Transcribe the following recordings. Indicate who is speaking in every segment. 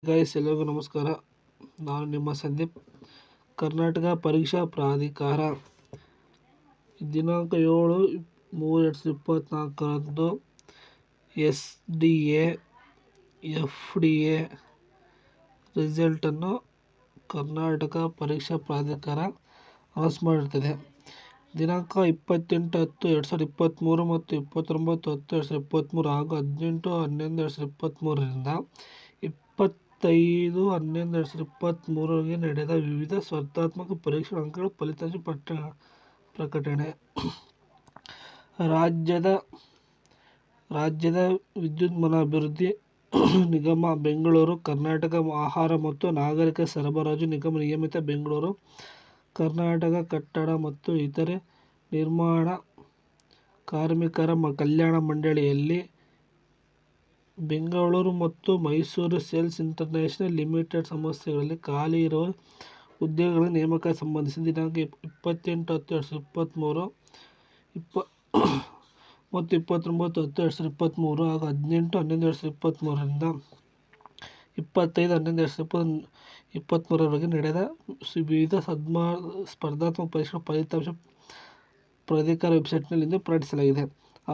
Speaker 1: Guys ಎಲ್ಲರಿಗೂ ನಮಸ್ಕಾರ. ನಾನು ನಿಮ್ಮ ಸಂದೀಪ್. ಕರ್ನಾಟಕ ಪರೀಕ್ಷಾ ಪ್ರಾಧಿಕಾರ ದಿನಾಂಕ 7/3/2024ರಂದು SDA FDA ರಿಸಲ್ಟನ್ನು ಕರ್ನಾಟಕ ಪರೀಕ್ಷಾ ಪ್ರಾಧಿಕಾರ ಅನೌನ್ಸ್ ಮಾಡಿರ್ತದೆ. ದಿನಾಂಕ 28/10/2023 ಮತ್ತು 29/10/2023 ಹಾಗೂ 18/11/2023ರಿಂದ 25/11/2023 ನಡೆದ ವಿವಿಧ ಸ್ಪರ್ಧಾತ್ಮಕ ಪರೀಕ್ಷೆಗಳ ಅಂಕಗಳ ಫಲಿತಾಂಶ ಪ್ರಕಟಣೆ. ರಾಜ್ಯದ ವಿದ್ಯುನ್ಮಾನ ನಿಗಮ ಬೆಂಗಳೂರು, ಕರ್ನಾಟಕ ಆಹಾರ ಮತ್ತು ನಾಗರಿಕ ಸರಬರಾಜು ನಿಗಮ ನಿಯಮಿತ ಬೆಂಗಳೂರು, ಕರ್ನಾಟಕ ಕಟ್ಟಡ ಮತ್ತು ಇತರೆ ನಿರ್ಮಾಣ ಕಾರ್ಮಿಕರ ಕಲ್ಯಾಣ ಮಂಡಳಿಯಲ್ಲಿ ಬೆಂಗಳೂರು ಮತ್ತು ಮೈಸೂರು ಸೇಲ್ಸ್ ಇಂಟರ್ನ್ಯಾಷನಲ್ ಲಿಮಿಟೆಡ್ ಸಂಸ್ಥೆಗಳಲ್ಲಿ ಖಾಲಿ ಇರುವ ಹುದ್ದೆಗಳ ನೇಮಕಾತಿಗೆ ಸಂಬಂಧಿಸಿ ದಿನಾಂಕ 28/10/2023 ಮತ್ತು 29/10/2023 ಹಾಗೂ 18/11/2023ರಿಂದ 25/11/2023ರವರೆಗೆ ನಡೆದ ವಿವಿಧ ಸ್ಪರ್ಧಾತ್ಮಕ ಪರೀಕ್ಷೆಗಳ ಫಲಿತಾಂಶ ಪ್ರಾಧಿಕಾರ ವೆಬ್ಸೈಟ್ನಲ್ಲಿ ಪ್ರಕಟಿಸಲಾಗಿದೆ.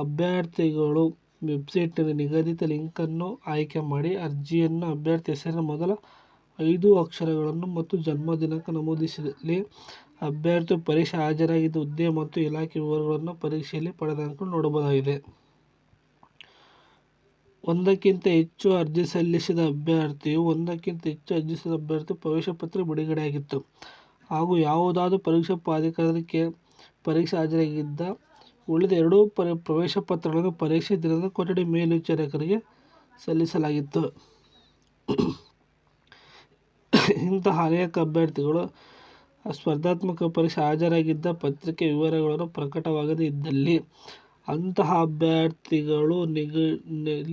Speaker 1: ಅಭ್ಯರ್ಥಿಗಳು ವೆಬ್ಸೈಟ್ನಲ್ಲಿ ನಿಗದಿತ ಲಿಂಕ್ ಅನ್ನು ಆಯ್ಕೆ ಮಾಡಿ ಅರ್ಜಿಯನ್ನು ಅಭ್ಯರ್ಥಿ ಹೆಸರಿನ ಮೊದಲ 5 ಅಕ್ಷರಗಳನ್ನು ಮತ್ತು ಜನ್ಮ ದಿನಾಂಕ ನಮೂದಿಸಲಿ. ಅಭ್ಯರ್ಥಿಯು ಪರೀಕ್ಷೆಗೆ ಹಾಜರಾಗಿದ್ದ ಹುದ್ದೆ ಮತ್ತು ಇಲಾಖೆ ವಿವರಗಳನ್ನು ಪರೀಕ್ಷೆಯಲ್ಲಿ ಪಡೆದ ಅಂಕಗಳನ್ನು ನೋಡಬಹುದಾಗಿದೆ. ಒಂದಕ್ಕಿಂತ ಹೆಚ್ಚು ಅರ್ಜಿ ಸಲ್ಲಿಸಿದ ಅಭ್ಯರ್ಥಿ ಪ್ರವೇಶ ಪತ್ರ ಬಿಡುಗಡೆಯಾಗಿತ್ತು ಹಾಗೂ ಯಾವುದಾದರೂ ಪರೀಕ್ಷಾ ಪ್ರಾಧಿಕಾರದಲ್ಲಿ ಪರೀಕ್ಷೆಗೆ ಹಾಜರಾಗಿದ್ದ ಉಳಿದ 2 ಪ್ರವೇಶ ಪತ್ರಗಳನ್ನು ಪರೀಕ್ಷೆ ದಿನದ ಕೊಠಡಿ ಮೇಲ್ವಿಚಾರಕರಿಗೆ ಸಲ್ಲಿಸಲಾಗಿತ್ತು. ಇಂತಹ ಅನೇಕ ಅಭ್ಯರ್ಥಿಗಳು ಸ್ಪರ್ಧಾತ್ಮಕ ಪರೀಕ್ಷೆಗೆ ಹಾಜರಾಗಿದ್ದ ಪತ್ರಿಕೆ ವಿವರಗಳು ಪ್ರಕಟವಾಗದೇ ಇದ್ದಲ್ಲಿ ಅಂತಹ ಅಭ್ಯರ್ಥಿಗಳು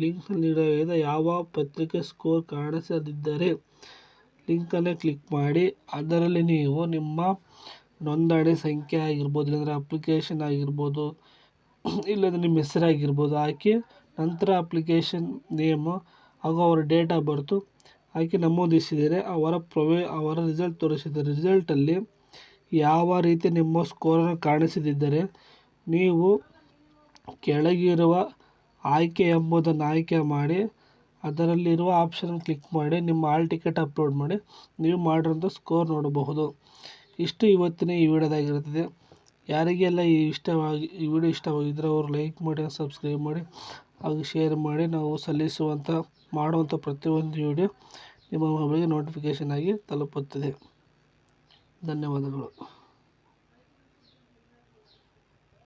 Speaker 1: ಲಿಂಕ್ನಲ್ಲಿ ನೀಡಲಾದ ಯಾವ ಪತ್ರಿಕೆ ಸ್ಕೋರ್ ಕಾಣಿಸದಿದ್ದರೆ ಲಿಂಕನ್ನು ಕ್ಲಿಕ್ ಮಾಡಿ ಅದರಲ್ಲಿ ನೀವು ನಿಮ್ಮ ನೋಂದಣಿ ಸಂಖ್ಯೆ ಆಗಿರ್ಬೋದು, ಇಲ್ಲಾಂದರೆ ಅಪ್ಲಿಕೇಶನ್ ಆಗಿರ್ಬೋದು, ಇಲ್ಲಾಂದರೆ ನಿಮ್ಮ ಹೆಸರಾಗಿರ್ಬೋದು ಹಾಕಿ ನಂತರ ಅಪ್ಲಿಕೇಶನ್ ನೇಮು ಹಾಗೂ ಅವರ ಡೇಟ್ ಆಫ್ ಬರ್ತು ಹಾಕಿ ನಮೂದಿಸಿದರೆ ಅವರ ರಿಸಲ್ಟ್ ತೋರಿಸಿದರೆ ರಿಸಲ್ಟಲ್ಲಿ ಯಾವ ರೀತಿ ನಿಮ್ಮ ಸ್ಕೋರನ್ನು ಕಾಣಿಸದಿದ್ದರೆ ನೀವು ಕೆಳಗಿರುವ ಆಯ್ಕೆ ಎಂಬುದನ್ನು ಆಯ್ಕೆ ಮಾಡಿ ಅದರಲ್ಲಿರುವ ಆಪ್ಷನ್ ಕ್ಲಿಕ್ ಮಾಡಿ ನಿಮ್ಮ ಹಾಲ್ ಟಿಕೆಟ್ ಅಪ್ಲೋಡ್ ಮಾಡಿ ನೀವು ಮಾಡಿರೋಂಥ ಸ್ಕೋರ್ ನೋಡಬಹುದು. ಇಷ್ಟು ಇವತ್ತಿನ ಈ ವಿಡಿಯೋದಾಗಿರುತ್ತದೆ. ಯಾರಿಗೆಲ್ಲ ಈ ವಿಡಿಯೋ ಇಷ್ಟವಾಗಿದ್ದರೆ ಅವರು ಲೈಕ್ ಮಾಡಿ, ಸಬ್ಸ್ಕ್ರೈಬ್ ಮಾಡಿ ಹಾಗೂ ಶೇರ್ ಮಾಡಿ. ನಾವು ಮಾಡುವಂಥ ಪ್ರತಿಯೊಂದು ವಿಡಿಯೋ ನಿಮ್ಮ ಮೊಬೈಲ್ಗೆ ನೋಟಿಫಿಕೇಷನ್ ಆಗಿ ತಲುಪುತ್ತದೆ. ಧನ್ಯವಾದಗಳು.